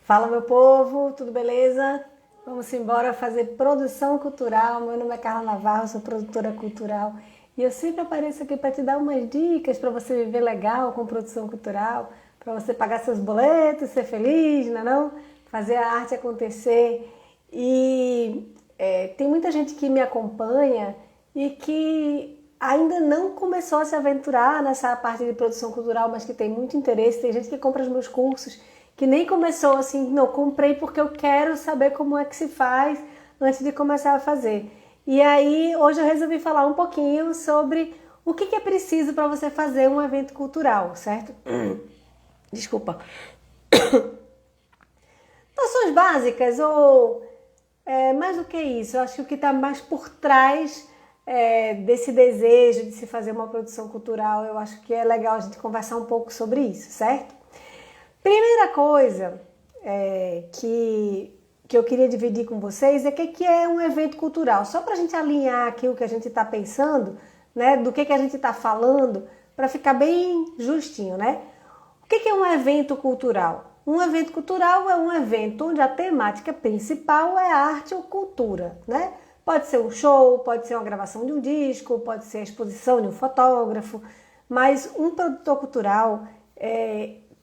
Fala, meu povo, tudo beleza? Vamos embora fazer produção cultural. Meu nome é Carla Navarro, sou produtora cultural e eu sempre apareço aqui para te dar umas dicas para você viver legal com produção cultural, para você pagar seus boletos, ser feliz, não é não? Fazer a arte acontecer. Tem muita gente que me acompanha e que ainda não começou a se aventurar nessa parte de produção cultural, mas que tem muito interesse. Tem gente que compra os meus cursos que nem começou assim, não, comprei porque eu quero saber como é que se faz antes de começar a fazer. E aí, hoje eu resolvi falar um pouquinho sobre o que é preciso para você fazer um evento cultural, certo? Desculpa. Noções básicas ou mais do que isso, eu acho que o que está mais por trás desse desejo de se fazer uma produção cultural, eu acho que é legal a gente conversar um pouco sobre isso, certo? Primeira coisa que eu queria dividir com vocês é o que é um evento cultural. Só para a gente alinhar aqui o que a gente está pensando, né, do que a gente está falando, para ficar bem justinho, né? O que é um evento cultural? Um evento cultural é um evento onde a temática principal é arte ou cultura, né? Pode ser um show, pode ser uma gravação de um disco, pode ser a exposição de um fotógrafo, mas um produtor cultural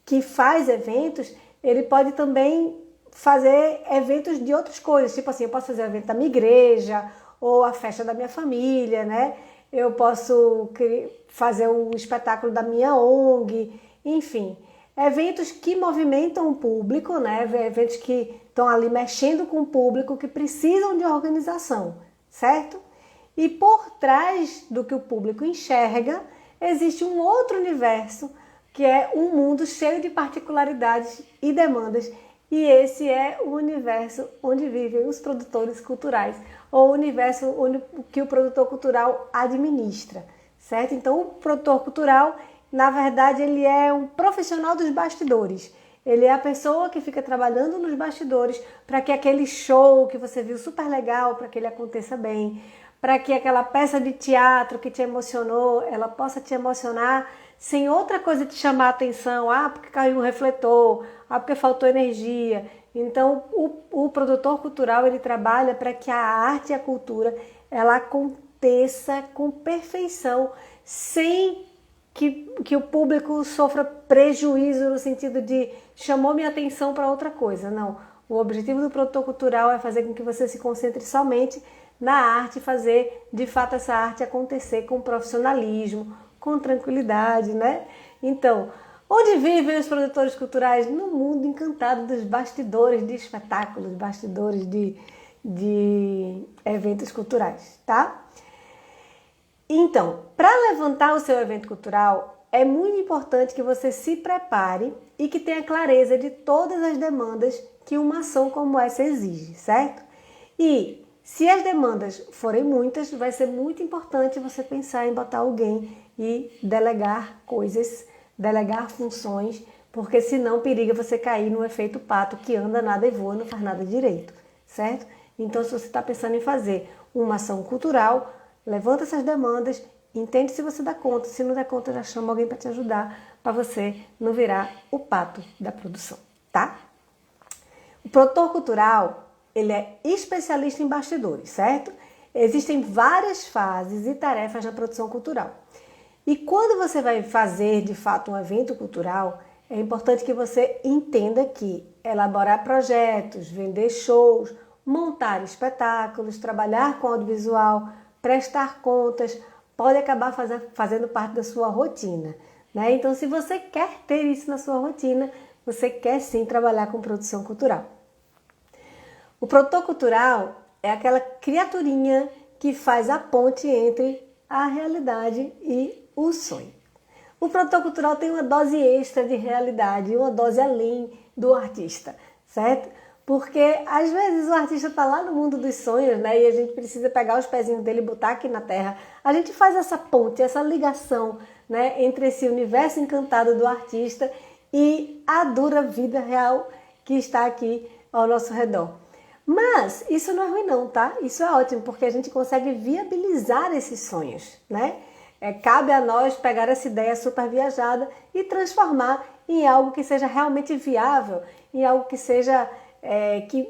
que faz eventos, ele pode também fazer eventos de outras coisas, tipo assim, eu posso fazer um evento da minha igreja, ou a festa da minha família, né? Eu posso fazer um espetáculo da minha ONG, enfim. Eventos que movimentam o público, né? Eventos que estão ali mexendo com o público, que precisam de organização, certo? E por trás do que o público enxerga, existe um outro universo, que é um mundo cheio de particularidades e demandas, e esse é o universo onde vivem os produtores culturais, ou o universo que o produtor cultural administra, certo? Então, o produtor cultural, na verdade, ele é um profissional dos bastidores. Ele é a pessoa que fica trabalhando nos bastidores para que aquele show que você viu super legal, para que ele aconteça bem, para que aquela peça de teatro que te emocionou, ela possa te emocionar sem outra coisa te chamar a atenção, porque caiu um refletor, porque faltou energia. Então, o produtor cultural, ele trabalha para que a arte e a cultura, ela aconteça com perfeição, sem que o público sofra prejuízo no sentido de chamou minha atenção para outra coisa. Não, o objetivo do produtor cultural é fazer com que você se concentre somente na arte e fazer, de fato, essa arte acontecer com profissionalismo, com tranquilidade, né? Então, onde vivem os produtores culturais? No mundo encantado dos bastidores de espetáculos, bastidores de eventos culturais, tá? Então, para levantar o seu evento cultural, é muito importante que você se prepare e que tenha clareza de todas as demandas que uma ação como essa exige, certo? E se as demandas forem muitas, vai ser muito importante você pensar em botar alguém e delegar coisas, delegar funções, porque senão periga você cair no efeito pato que anda, nada e voa, não faz nada direito, certo? Então, se você está pensando em fazer uma ação cultural, levanta essas demandas, entende se você dá conta, se não der conta, já chama alguém para te ajudar, para você não virar o pato da produção, tá? O produtor cultural, ele é especialista em bastidores, certo? Existem várias fases e tarefas na produção cultural. E quando você vai fazer, de fato, um evento cultural, é importante que você entenda que elaborar projetos, vender shows, montar espetáculos, trabalhar com audiovisual, prestar contas, pode acabar fazendo parte da sua rotina, né? Então, se você quer ter isso na sua rotina, você quer sim trabalhar com produção cultural. O produtor cultural é aquela criaturinha que faz a ponte entre a realidade e o sonho. O produtor cultural tem uma dose extra de realidade, uma dose além do artista, certo? Porque às vezes o artista está lá no mundo dos sonhos, né? E a gente precisa pegar os pezinhos dele e botar aqui na terra. A gente faz essa ponte, essa ligação, né, entre esse universo encantado do artista e a dura vida real que está aqui ao nosso redor. Mas isso não é ruim não, tá? Isso é ótimo, porque a gente consegue viabilizar esses sonhos, né? Cabe a nós pegar essa ideia super viajada e transformar em algo que seja realmente viável, em algo que seja, que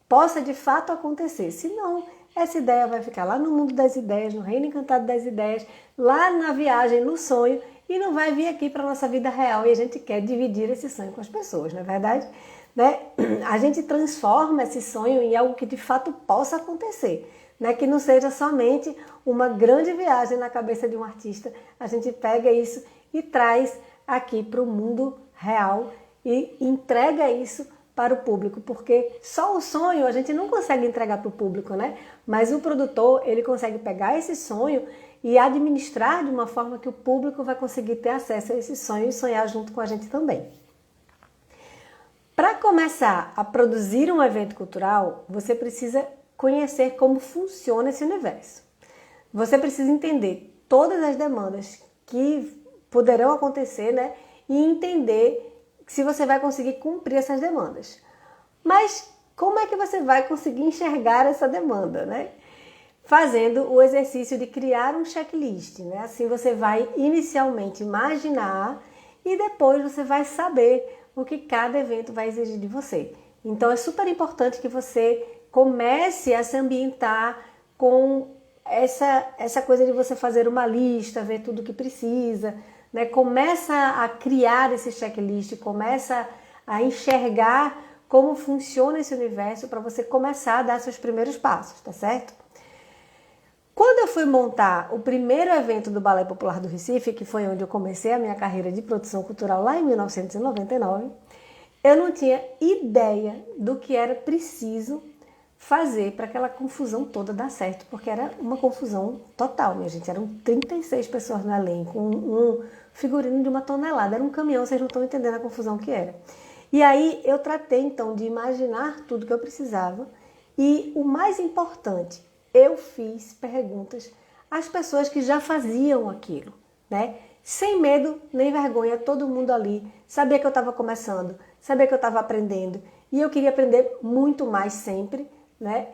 possa de fato acontecer. Senão, essa ideia vai ficar lá no mundo das ideias, no reino encantado das ideias, lá na viagem, no sonho, e não vai vir aqui para a nossa vida real. E a gente quer dividir esse sonho com as pessoas, não é verdade? Né? A gente transforma esse sonho em algo que de fato possa acontecer, né? Que não seja somente uma grande viagem na cabeça de um artista. A gente pega isso e traz aqui para o mundo real e entrega isso para o público, porque só o sonho a gente não consegue entregar para o público, né? Mas o produtor, ele consegue pegar esse sonho e administrar de uma forma que o público vai conseguir ter acesso a esse sonho e sonhar junto com a gente também. Para começar a produzir um evento cultural, você precisa conhecer como funciona esse universo. Você precisa entender todas as demandas que poderão acontecer, né? E entender se você vai conseguir cumprir essas demandas. Mas como é que você vai conseguir enxergar essa demanda, né? Fazendo o exercício de criar um checklist, né? Assim você vai inicialmente imaginar e depois você vai saber o que cada evento vai exigir de você. Então é super importante que você comece a se ambientar com essa coisa de você fazer uma lista, ver tudo o que precisa, né? Começa a criar esse checklist, começa a enxergar como funciona esse universo para você começar a dar seus primeiros passos, tá certo? Quando eu fui montar o primeiro evento do Balé Popular do Recife, que foi onde eu comecei a minha carreira de produção cultural lá em 1999, eu não tinha ideia do que era preciso fazer para aquela confusão toda dar certo, porque era uma confusão total, minha gente. Eram 36 pessoas no elenco, um figurino de 1 tonelada, era um caminhão, vocês não estão entendendo a confusão que era. E aí eu tratei então de imaginar tudo que eu precisava e o mais importante, eu fiz perguntas às pessoas que já faziam aquilo, né? Sem medo nem vergonha, todo mundo ali sabia que eu estava começando, sabia que eu estava aprendendo e eu queria aprender muito mais sempre, né?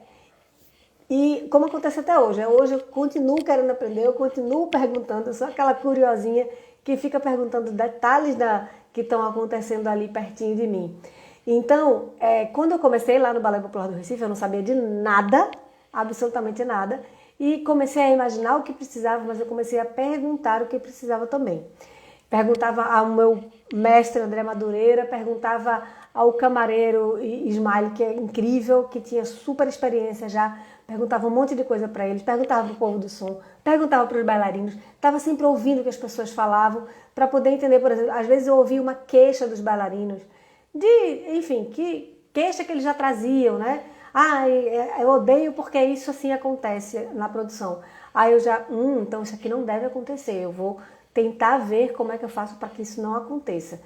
E como acontece até hoje, hoje eu continuo querendo aprender, eu continuo perguntando, eu sou aquela curiosinha que fica perguntando detalhes que estão acontecendo ali pertinho de mim. Então, quando eu comecei lá no Balé Popular do Recife, eu não sabia de nada, absolutamente nada, e comecei a imaginar o que precisava, mas eu comecei a perguntar o que precisava também. Perguntava ao meu mestre André Madureira, perguntava ao camareiro Ismael, que é incrível, que tinha super experiência já, perguntava um monte de coisa para eles, perguntava para o povo do som, perguntava para os bailarinos, estava sempre ouvindo o que as pessoas falavam, para poder entender, por exemplo, às vezes eu ouvia uma queixa dos bailarinos, enfim, que queixa que eles já traziam, né? Eu odeio porque isso assim acontece na produção. Aí eu já, então isso aqui não deve acontecer, eu vou tentar ver como é que eu faço para que isso não aconteça.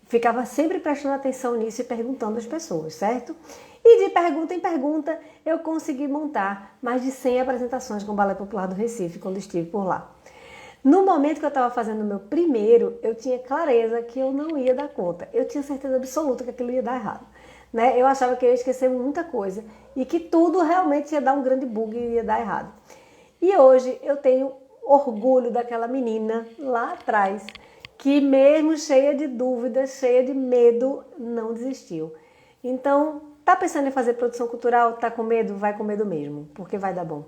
Ficava sempre prestando atenção nisso e perguntando às pessoas, certo? E de pergunta em pergunta eu consegui montar mais de 100 apresentações com o Balé Popular do Recife, quando estive por lá. No momento que eu estava fazendo o meu primeiro, eu tinha clareza que eu não ia dar conta. Eu tinha certeza absoluta que aquilo ia dar errado. Né? Eu achava que eu ia esquecer muita coisa e que tudo realmente ia dar um grande bug e ia dar errado. E hoje eu tenho orgulho daquela menina lá atrás, que mesmo cheia de dúvidas, cheia de medo, não desistiu. Então, tá pensando em fazer produção cultural? Tá com medo? Vai com medo mesmo, porque vai dar bom.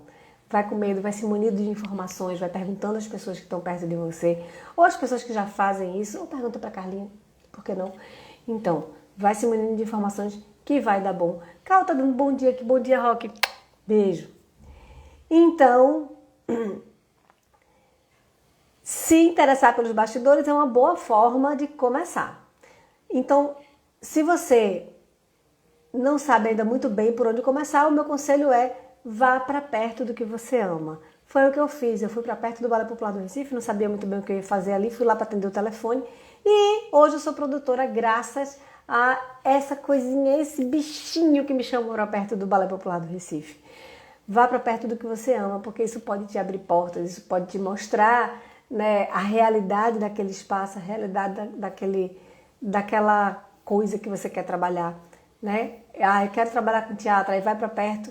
Vai com medo, vai se munindo de informações, vai perguntando às pessoas que estão perto de você, ou às pessoas que já fazem isso, ou pergunta para Carlinha, por que não? Então, vai se munindo de informações que vai dar bom. Cal, tá dando bom dia aqui, bom dia, Roque. Beijo. Então, se interessar pelos bastidores é uma boa forma de começar. Então, se você não sabe ainda muito bem por onde começar, o meu conselho é vá para perto do que você ama. Foi o que eu fiz. Eu fui para perto do Balé Popular do Recife, não sabia muito bem o que eu ia fazer ali, fui lá para atender o telefone e hoje eu sou produtora graças a essa coisinha, esse bichinho que me chamou para perto do Balé Popular do Recife. Vá para perto do que você ama, porque isso pode te abrir portas, isso pode te mostrar, né, a realidade daquele espaço, a realidade daquela coisa que você quer trabalhar, né? Eu quero trabalhar com teatro, aí vai para perto,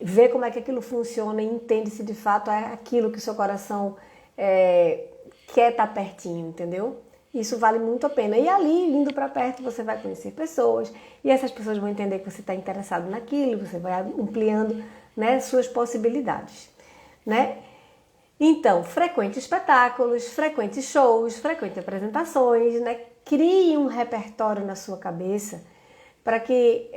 vê como é que aquilo funciona e entende se de fato é aquilo que o seu coração quer estar pertinho, entendeu? Isso vale muito a pena. E ali, indo para perto, você vai conhecer pessoas e essas pessoas vão entender que você está interessado naquilo, você vai ampliando, né, suas possibilidades, né? Então, frequente espetáculos, frequente shows, frequente apresentações, né? Crie um repertório na sua cabeça para que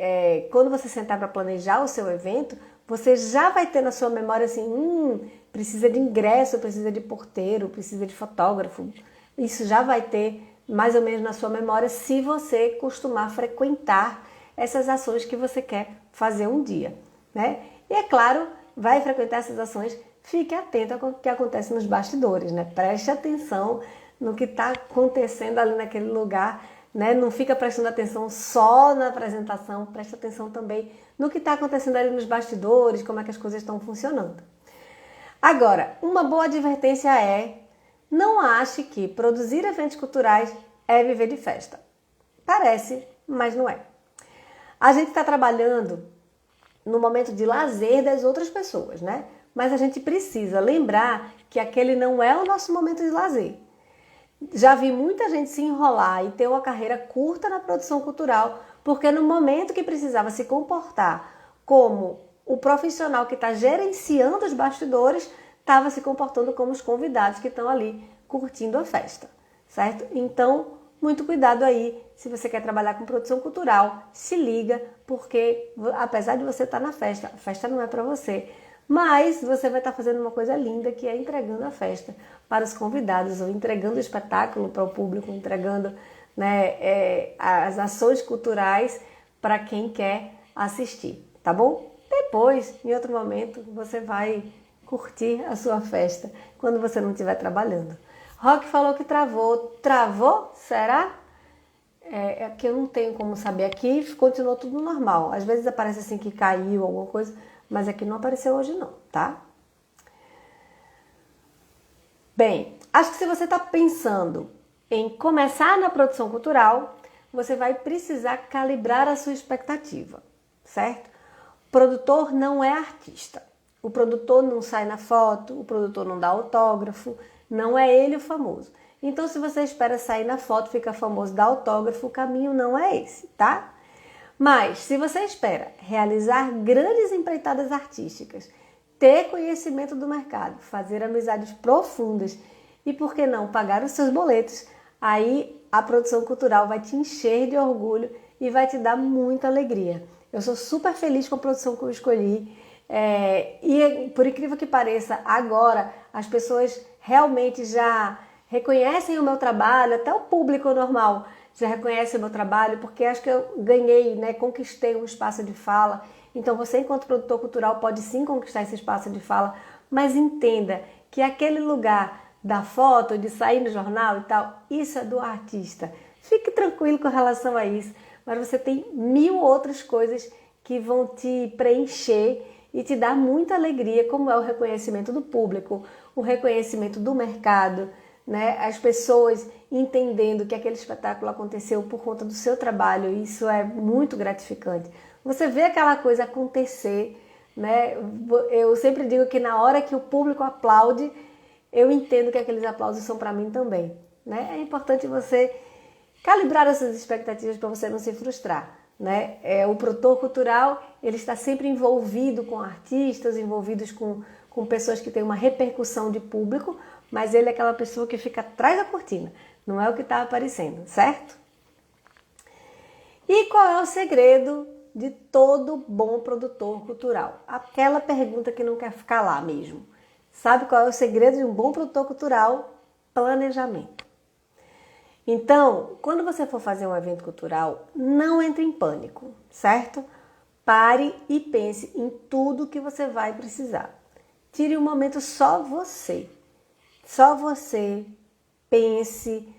quando você sentar para planejar o seu evento, você já vai ter na sua memória assim, precisa de ingresso, precisa de porteiro, precisa de fotógrafo. Isso já vai ter mais ou menos na sua memória se você costumar frequentar essas ações que você quer fazer um dia, né? E é claro, vai frequentar essas ações, fique atento ao que acontece nos bastidores, né? Preste atenção no que está acontecendo ali naquele lugar, né? Não fica prestando atenção só na apresentação, preste atenção também no que está acontecendo ali nos bastidores, como é que as coisas estão funcionando. Agora, uma boa advertência é: não ache que produzir eventos culturais é viver de festa. Parece, mas não é. A gente está trabalhando no momento de lazer das outras pessoas, né? Mas a gente precisa lembrar que aquele não é o nosso momento de lazer. Já vi muita gente se enrolar e ter uma carreira curta na produção cultural, porque no momento que precisava se comportar como o profissional que está gerenciando os bastidores, estava se comportando como os convidados que estão ali curtindo a festa, certo? Então, muito cuidado aí, se você quer trabalhar com produção cultural, se liga, porque apesar de você estar na festa, a festa não é para você, mas você vai estar fazendo uma coisa linda, que é entregando a festa para os convidados, ou entregando o espetáculo para o público, entregando, né, as ações culturais para quem quer assistir, tá bom? Depois, em outro momento, você vai curtir a sua festa quando você não estiver trabalhando. Rock falou que travou. Travou? Será? É que eu não tenho como saber aqui, continuou tudo normal. Às vezes aparece assim que caiu alguma coisa, mas aqui não apareceu hoje não, tá? Bem, acho que se você está pensando em começar na produção cultural, você vai precisar calibrar a sua expectativa, certo? O produtor não é artista. O produtor não sai na foto, o produtor não dá autógrafo, não é ele o famoso. Então, se você espera sair na foto, ficar famoso, dar autógrafo, o caminho não é esse, tá? Mas, se você espera realizar grandes empreitadas artísticas, ter conhecimento do mercado, fazer amizades profundas e, por que não, pagar os seus boletos, aí a produção cultural vai te encher de orgulho e vai te dar muita alegria. Eu sou super feliz com a produção que eu escolhi. E por incrível que pareça, agora as pessoas realmente já reconhecem o meu trabalho, até o público normal já reconhece o meu trabalho, porque acho que eu ganhei, né, conquistei um espaço de fala. Então você, enquanto produtor cultural, pode sim conquistar esse espaço de fala, mas entenda que aquele lugar da foto, de sair no jornal e tal, isso é do artista. Fique tranquilo com relação a isso, mas você tem 1000 outras coisas que vão te preencher e te dar muita alegria, como é o reconhecimento do público, o reconhecimento do mercado, né? As pessoas entendendo que aquele espetáculo aconteceu por conta do seu trabalho, isso é muito gratificante. Você vê aquela coisa acontecer, né? Eu sempre digo que na hora que o público aplaude, eu entendo que aqueles aplausos são para mim também, né? É importante você calibrar as suas expectativas para você não se frustrar, né? O produtor cultural, ele está sempre envolvido com artistas, envolvidos com pessoas que têm uma repercussão de público, mas ele é aquela pessoa que fica atrás da cortina, não é o que está aparecendo, certo? E qual é o segredo de todo bom produtor cultural? Aquela pergunta que não quer ficar lá mesmo. Sabe qual é o segredo de um bom produtor cultural? Planejamento. Então, quando você for fazer um evento cultural, não entre em pânico, certo? Pare e pense em tudo que você vai precisar. Tire um momento só você. Só você. Pense,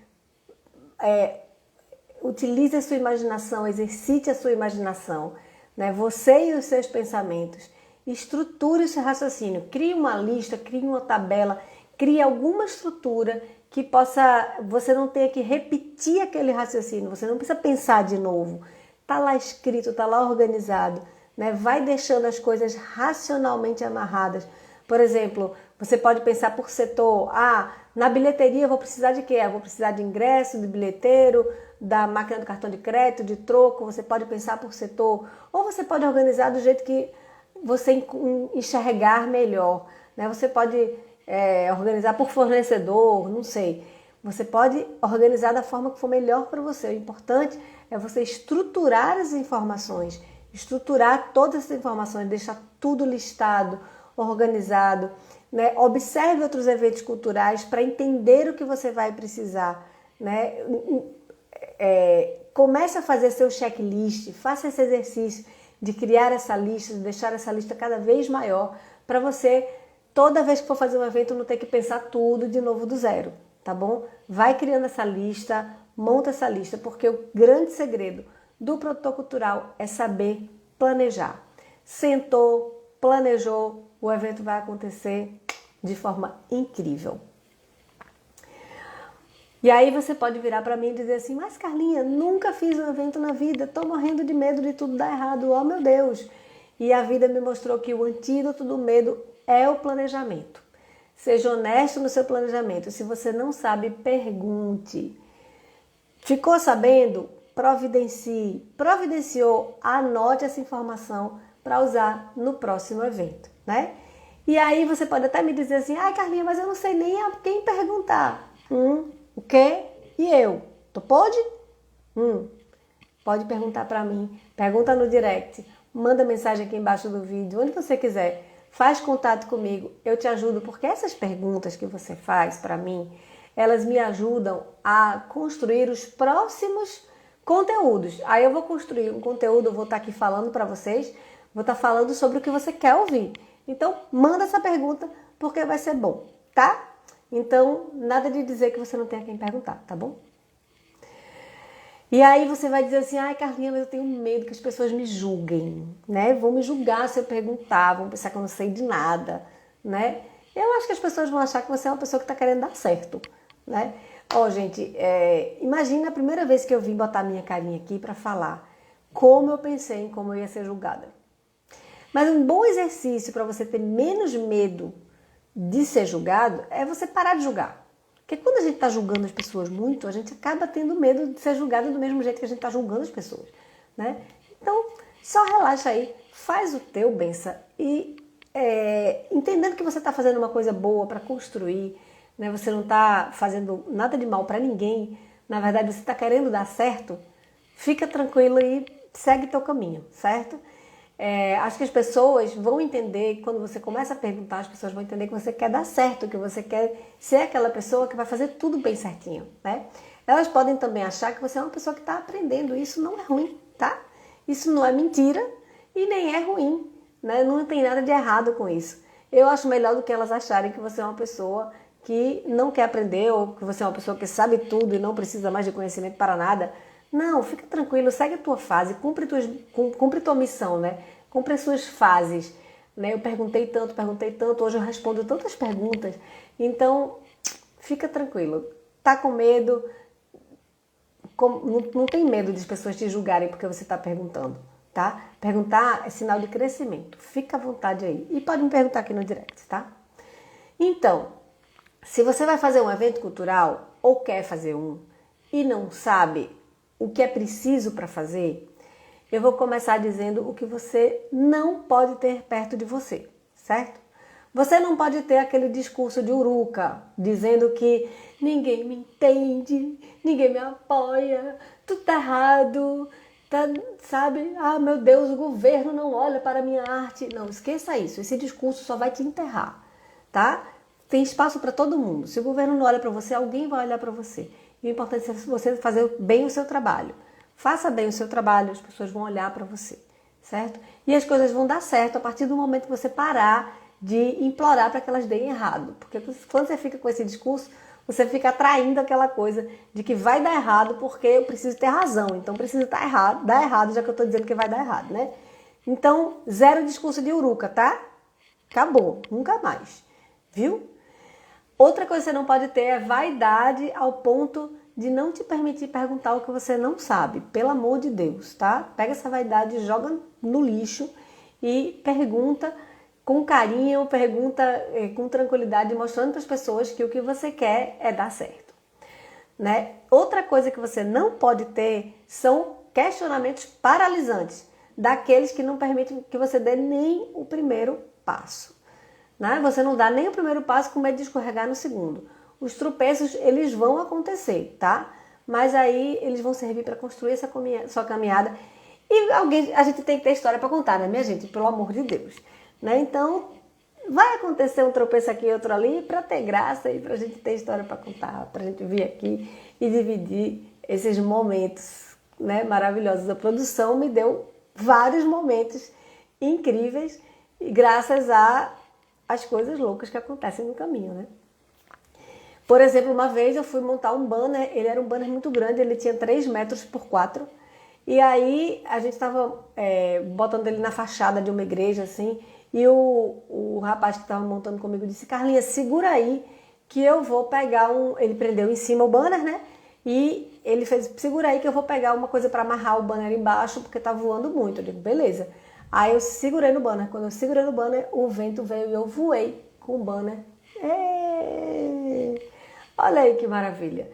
utilize a sua imaginação, exercite a sua imaginação, né? Você e os seus pensamentos. Estruture o seu raciocínio. Crie uma lista, crie uma tabela, crie alguma estrutura que você não tenha que repetir aquele raciocínio, você não precisa pensar de novo. Está lá escrito, está lá organizado, né? Vai deixando as coisas racionalmente amarradas. Por exemplo, você pode pensar por setor, Na bilheteria eu vou precisar de quê? Eu vou precisar de ingresso, de bilheteiro, da máquina do cartão de crédito, de troco. Você pode pensar por setor, ou você pode organizar do jeito que você enxergar melhor, né? Você pode organizar por fornecedor, não sei. Você pode organizar da forma que for melhor para você. O importante é você estruturar as informações, estruturar todas as informações, deixar tudo listado, organizado, né? Observe outros eventos culturais para entender o que você vai precisar, né? Comece a fazer seu checklist, faça esse exercício de criar essa lista, de deixar essa lista cada vez maior, para você, toda vez que for fazer um evento, não ter que pensar tudo de novo do zero, tá bom? Vai criando essa lista, monta essa lista, porque o grande segredo do produtor cultural é saber planejar. Sentou, planejou, o evento vai acontecer de forma incrível. E aí você pode virar para mim e dizer assim, mas Carlinha, nunca fiz um evento na vida, estou morrendo de medo de tudo dar errado, oh meu Deus. E a vida me mostrou que o antídoto do medo é o planejamento. Seja honesto no seu planejamento. Se você não sabe, pergunte. Ficou sabendo? Providencie. Providenciou? Anote essa informação para usar no próximo evento, né? E aí você pode até me dizer assim, ai Carlinha, mas eu não sei nem a quem perguntar. O quê? E eu? Tu pode? Pode perguntar para mim. Pergunta no direct. Manda mensagem aqui embaixo do vídeo. Onde você quiser. Faz contato comigo. Eu te ajudo. Porque essas perguntas que você faz para mim, elas me ajudam a construir os próximos conteúdos. Aí eu vou construir um conteúdo. Eu vou estar aqui falando para vocês. Vou estar falando sobre o que você quer ouvir. Então, manda essa pergunta porque vai ser bom, tá? Então, nada de dizer que você não tem a quem perguntar, tá bom? E aí você vai dizer assim, ai Carlinha, mas eu tenho medo que as pessoas me julguem, né? Vão me julgar se eu perguntar, vão pensar que eu não sei de nada, né? Eu acho que as pessoas vão achar que você é uma pessoa que está querendo dar certo, né? Ó, gente, imagina a primeira vez que eu vim botar minha carinha aqui para falar como eu pensei em como eu ia ser julgada. Mas um bom exercício para você ter menos medo de ser julgado é você parar de julgar. Porque quando a gente está julgando as pessoas muito, a gente acaba tendo medo de ser julgado do mesmo jeito que a gente está julgando as pessoas, né? Então, só relaxa aí, faz o teu, benção, e entendendo que você está fazendo uma coisa boa para construir, né? Você não está fazendo nada de mal para ninguém, na verdade você está querendo dar certo, fica tranquilo e segue teu caminho, certo? Acho que as pessoas vão entender, quando você começa a perguntar, as pessoas vão entender que você quer dar certo, que você quer ser aquela pessoa que vai fazer tudo bem certinho, né? Elas podem também achar que você é uma pessoa que está aprendendo, isso não é ruim, tá? Isso não é mentira e nem é ruim, né? Não tem nada de errado com isso. Eu acho melhor do que elas acharem que você é uma pessoa que não quer aprender ou que você é uma pessoa que sabe tudo e não precisa mais de conhecimento para nada. Não, fica tranquilo, segue a tua fase, cumpre tua missão, né? Cumpre as suas fases, né? Eu perguntei tanto, hoje eu respondo tantas perguntas. Então, fica tranquilo. Tá com medo? Não tem medo de as pessoas te julgarem porque você está perguntando, tá? Perguntar é sinal de crescimento. Fica à vontade aí. E pode me perguntar aqui no direct, tá? Então, se você vai fazer um evento cultural ou quer fazer um e não sabe o que é preciso para fazer, eu vou começar dizendo o que você não pode ter perto de você, certo? Você não pode ter aquele discurso de uruca, dizendo que ninguém me entende, ninguém me apoia, tudo tá errado, tá, sabe? Ah, meu Deus, o governo não olha para a minha arte. Não, esqueça isso, esse discurso só vai te enterrar, tá? Tem espaço para todo mundo. Se o governo não olha para você, alguém vai olhar para você. E o importante é você fazer bem o seu trabalho. Faça bem o seu trabalho, as pessoas vão olhar para você, certo? E as coisas vão dar certo a partir do momento que você parar de implorar para que elas deem errado. Porque quando você fica com esse discurso, você fica atraindo aquela coisa de que vai dar errado porque eu preciso ter razão. Então precisa dar errado, já que eu estou dizendo que vai dar errado, né? Então, zero discurso de uruca, tá? Acabou, nunca mais, viu? Outra coisa que você não pode ter é vaidade ao ponto de não te permitir perguntar o que você não sabe. Pelo amor de Deus, tá? Pega essa vaidade, joga no lixo e pergunta com carinho, pergunta com tranquilidade, mostrando para as pessoas que o que você quer é dar certo, né? Outra coisa que você não pode ter são questionamentos paralisantes, daqueles que não permitem que você dê nem o primeiro passo, né? Você não dá nem o primeiro passo com medo de escorregar no segundo. Os tropeços, eles vão acontecer, tá? Mas aí eles vão servir para construir essa sua caminhada. E a gente tem que ter história para contar, né, minha gente? Pelo amor de Deus. Né? Então, vai acontecer um tropeço aqui e outro ali para ter graça e para a gente ter história para contar, para a gente vir aqui e dividir esses momentos, né, maravilhosos. A produção me deu vários momentos incríveis e graças às coisas loucas que acontecem no caminho, né? Por exemplo, uma vez eu fui montar um banner, ele era um banner muito grande, ele tinha 3 metros por 4, e aí a gente estava botando ele na fachada de uma igreja, assim, e o rapaz que estava montando comigo disse: Carlinha, segura aí que eu vou pegar Ele prendeu em cima o banner, né? E ele fez: segura aí que eu vou pegar uma coisa para amarrar o banner embaixo, porque tá voando muito. Eu digo: beleza. Aí eu segurei no banner. Quando eu segurei no banner, o vento veio e eu voei com o banner. Olha aí que maravilha.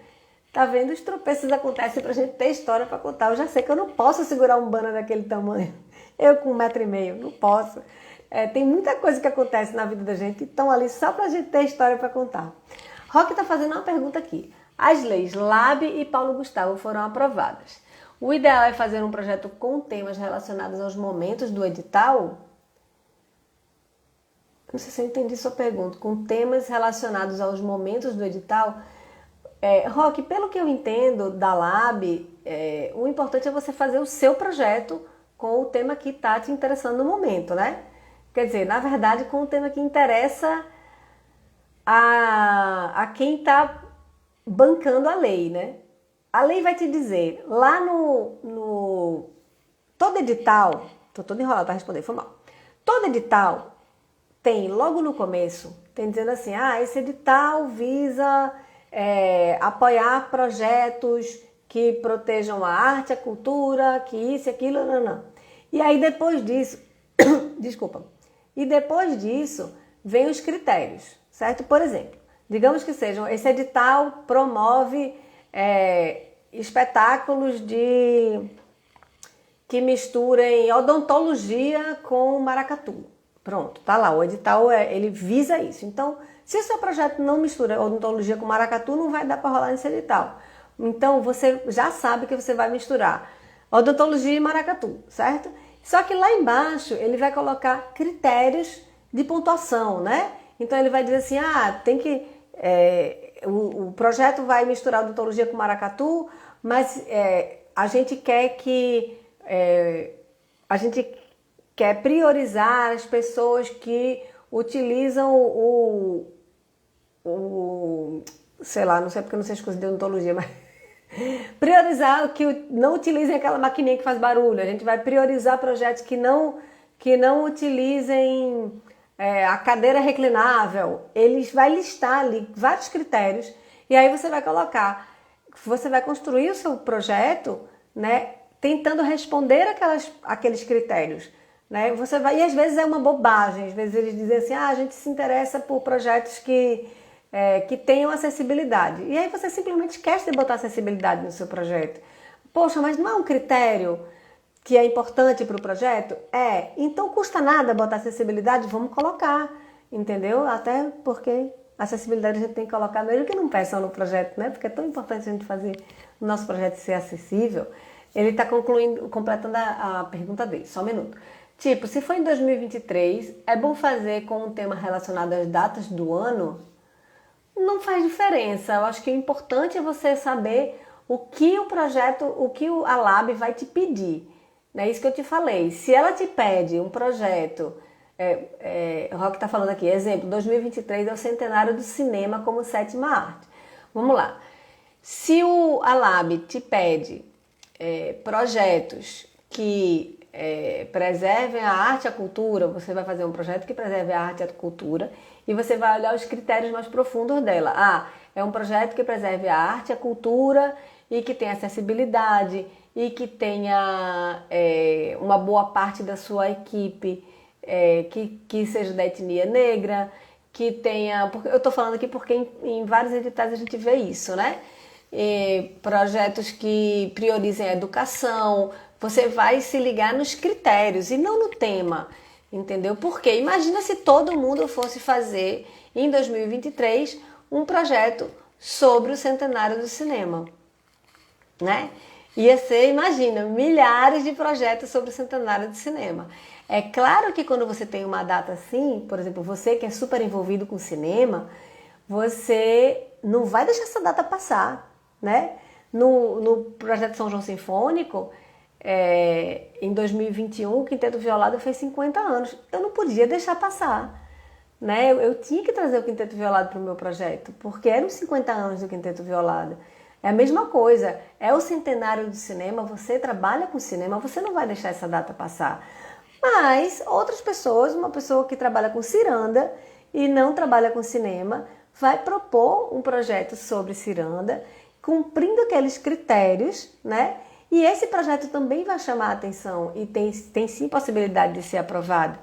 Tá vendo? Os tropeços acontecem pra gente ter história para contar. Eu já sei que eu não posso segurar um banner daquele tamanho. Eu com 1,5 m, não posso. Tem muita coisa que acontece na vida da gente que estão ali só pra gente ter história para contar. Roque tá fazendo uma pergunta aqui. As leis LAB e Paulo Gustavo foram aprovadas. O ideal é fazer um projeto com temas relacionados aos momentos do edital? Não sei se eu entendi sua pergunta. Com temas relacionados aos momentos do edital? Roque, pelo que eu entendo da LAB, o importante é você fazer o seu projeto com o tema que está te interessando no momento, né? Quer dizer, na verdade, com o tema que interessa a quem está bancando a lei, né? A lei vai te dizer, lá no todo edital, tô toda enrolada para responder, foi mal. Todo edital tem, logo no começo, tem dizendo assim: esse edital visa apoiar projetos que protejam a arte, a cultura, que isso e aquilo, não. E aí depois disso, desculpa, e depois disso vem os critérios, certo? Por exemplo, digamos que esse edital promove espetáculos que misturem odontologia com maracatu. Pronto, tá lá, o edital ele visa isso. Então, se o seu projeto não mistura odontologia com maracatu, não vai dar para rolar nesse edital. Então, você já sabe que você vai misturar odontologia e maracatu, certo? Só que lá embaixo ele vai colocar critérios de pontuação, né? Então ele vai dizer assim: tem que o projeto vai misturar odontologia com maracatu, mas a gente quer priorizar as pessoas que utilizam sei lá, não sei porque eu não sei as coisas de odontologia, mas priorizar que não utilizem aquela maquininha que faz barulho. A gente vai priorizar projetos que não utilizem a cadeira reclinável. Eles vai listar ali vários critérios e aí você vai construir o seu projeto, né, tentando responder aqueles critérios. Né? E às vezes é uma bobagem, às vezes eles dizem assim: a gente se interessa por projetos que tenham acessibilidade. E aí você simplesmente esquece de botar acessibilidade no seu projeto. Poxa, mas não é um critério que é importante para o projeto? Então custa nada botar acessibilidade, vamos colocar, entendeu? Até porque acessibilidade a gente tem que colocar mesmo que não peçam no projeto, né? Porque é tão importante a gente fazer o nosso projeto ser acessível. Ele está completando a pergunta dele, só um minuto. Tipo, se for em 2023, é bom fazer com um tema relacionado às datas do ano? Não faz diferença. Eu acho que o importante é você saber o que a LAB vai te pedir. É isso que eu te falei. Se ela te pede um projeto, o Roque está falando aqui, exemplo, 2023 é o centenário do cinema como 7ª arte. Vamos lá. Se a LAB te pede projetos que preservem a arte e a cultura, você vai fazer um projeto que preserve a arte e a cultura e você vai olhar os critérios mais profundos dela. É um projeto que preserve a arte e a cultura e que tenha acessibilidade e que tenha uma boa parte da sua equipe que seja da etnia negra, que tenha... Eu estou falando aqui porque em vários editais a gente vê isso, né? Projetos que priorizem a educação, você vai se ligar nos critérios e não no tema, entendeu? Porque imagina se todo mundo fosse fazer em 2023 um projeto sobre o centenário do cinema, né? Ia ser, imagina, milhares de projetos sobre o centenário do cinema. É claro que quando você tem uma data assim, por exemplo, você que é super envolvido com cinema, você não vai deixar essa data passar, né? No projeto São João Sinfônico, em 2021, o Quinteto Violado fez 50 anos. Eu não podia deixar passar, né? Eu tinha que trazer o Quinteto Violado para o meu projeto, porque eram os 50 anos do Quinteto Violado. É a mesma coisa, é o centenário do cinema, você trabalha com cinema, você não vai deixar essa data passar. Mas outras pessoas, uma pessoa que trabalha com ciranda e não trabalha com cinema, vai propor um projeto sobre ciranda, cumprindo aqueles critérios, né? E esse projeto também vai chamar a atenção e tem sim possibilidade de ser aprovado,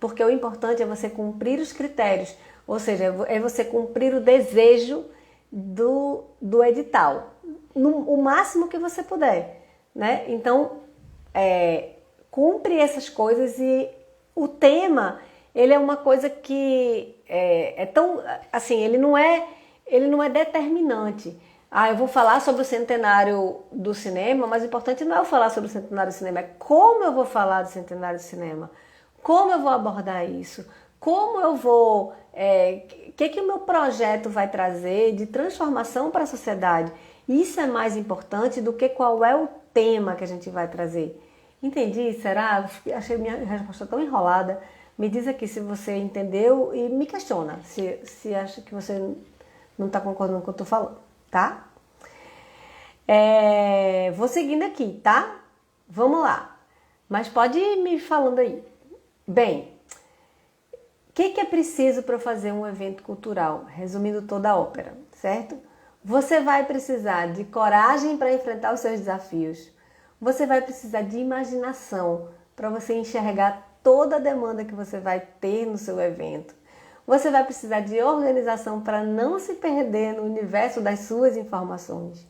porque o importante é você cumprir os critérios, ou seja, é você cumprir o desejo do edital, o máximo que você puder, né? Então, cumpre essas coisas e o tema, ele é uma coisa que é tão, assim, ele não é determinante. Eu vou falar sobre o centenário do cinema, mas o importante não é eu falar sobre o centenário do cinema, é como eu vou falar do centenário do cinema, como eu vou abordar isso, como eu vou, que o meu projeto vai trazer de transformação para a sociedade. Isso é mais importante do que qual é o tema que a gente vai trazer. Entendi? Será? Achei minha resposta tão enrolada. Me diz aqui se você entendeu e me questiona se acha que você não está concordando com o que eu estou falando, tá? Vou seguindo aqui, tá? Vamos lá. Mas pode ir me falando aí. Bem, o que é preciso para fazer um evento cultural? Resumindo toda a ópera, certo? Você vai precisar de coragem para enfrentar os seus desafios. Você vai precisar de imaginação para você enxergar toda a demanda que você vai ter no seu evento. Você vai precisar de organização para não se perder no universo das suas informações.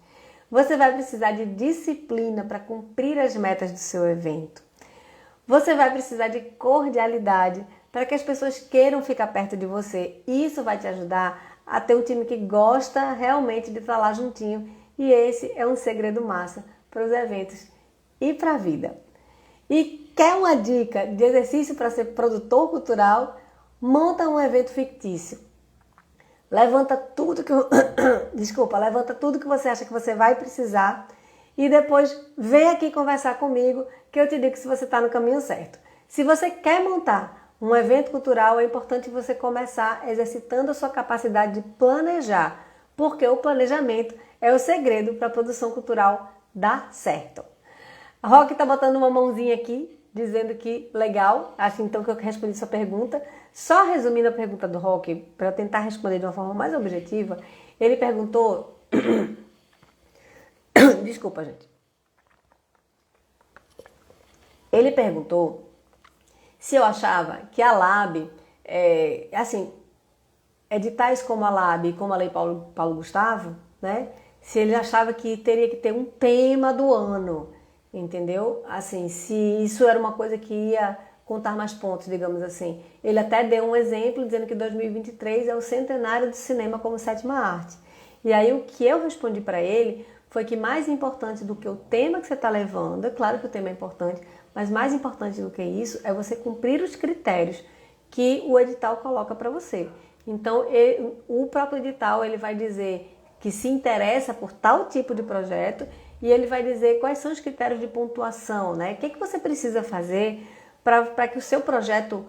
Você vai precisar de disciplina para cumprir as metas do seu evento. Você vai precisar de cordialidade para que as pessoas queiram ficar perto de você. Isso vai te ajudar a ter um time que gosta realmente de estar lá juntinho. E esse é um segredo massa para os eventos e para a vida. E quer uma dica de exercício para ser produtor cultural? Monta um evento fictício. Levanta tudo que levanta tudo que você acha que você vai precisar e depois vem aqui conversar comigo que eu te digo se você está no caminho certo. Se você quer montar um evento cultural, é importante você começar exercitando a sua capacidade de planejar, porque o planejamento é o segredo para a produção cultural dar certo. A Roque está botando uma mãozinha aqui, dizendo que legal, acho então que eu respondi sua pergunta. Só resumindo a pergunta do Roque, para eu tentar responder de uma forma mais objetiva, ele perguntou... Desculpa, gente. Ele perguntou se eu achava que a LAB, editais como a LAB e como a Lei Paulo Gustavo, né? Se ele achava que teria que ter um tema do ano, entendeu? Assim, se isso era uma coisa que ia contar mais pontos, digamos assim. Ele até deu um exemplo dizendo que 2023 é o centenário do cinema como sétima arte. E aí o que eu respondi para ele foi que mais importante do que o tema que você está levando, é claro que o tema é importante, mas mais importante do que isso é você cumprir os critérios que o edital coloca para você. Então, o próprio edital ele vai dizer que se interessa por tal tipo de projeto e ele vai dizer quais são os critérios de pontuação, né? O que você precisa fazer para que o seu projeto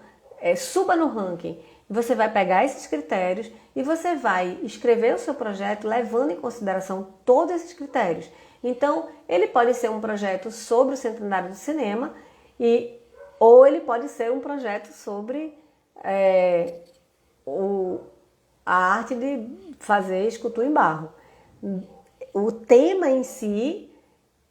suba no ranking. Você vai pegar esses critérios e você vai escrever o seu projeto levando em consideração todos esses critérios. Então, ele pode ser um projeto sobre o centenário do cinema ou ele pode ser um projeto sobre a arte de fazer escultura em barro. O tema em si,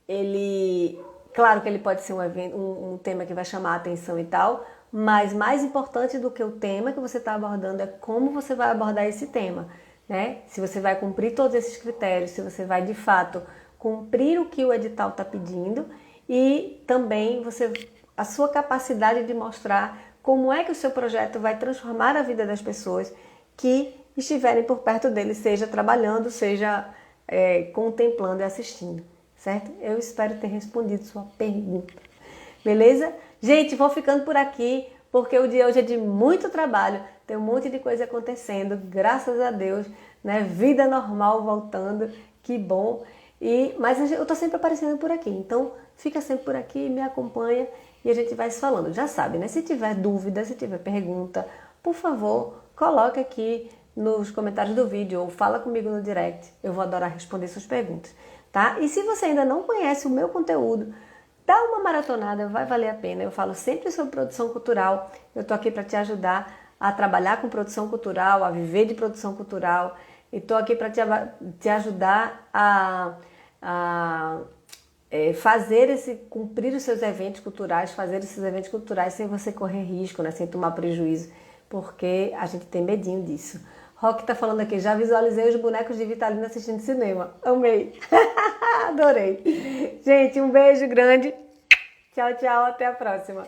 ele Claro que ele pode ser um evento, um tema que vai chamar a atenção e tal, mas mais importante do que o tema que você está abordando é como você vai abordar esse tema, né? Se você vai cumprir todos esses critérios, se você vai de fato cumprir o que o edital está pedindo e também a sua capacidade de mostrar como é que o seu projeto vai transformar a vida das pessoas que estiverem por perto dele, seja trabalhando, seja contemplando e assistindo, certo? Eu espero ter respondido sua pergunta. Beleza? Gente, vou ficando por aqui, porque o dia hoje é de muito trabalho, tem um monte de coisa acontecendo, graças a Deus, né? Vida normal voltando, que bom. Mas eu tô sempre aparecendo por aqui, então fica sempre por aqui, me acompanha e a gente vai se falando. Já sabe, né? Se tiver dúvida, se tiver pergunta, por favor, coloque aqui nos comentários do vídeo ou fala comigo no direct, eu vou adorar responder suas perguntas, tá? E se você ainda não conhece o meu conteúdo, dá uma maratonada, vai valer a pena. Eu falo sempre sobre produção cultural. Eu tô aqui para te ajudar a trabalhar com produção cultural, a viver de produção cultural. E tô aqui para te ajudar a cumprir os seus eventos culturais, fazer esses eventos culturais sem você correr risco, né? Sem tomar prejuízo, porque a gente tem medinho disso. Rock tá falando aqui, já visualizei os bonecos de Vitalina assistindo cinema. Amei. Adorei. Gente, um beijo grande. Tchau, tchau. Até a próxima.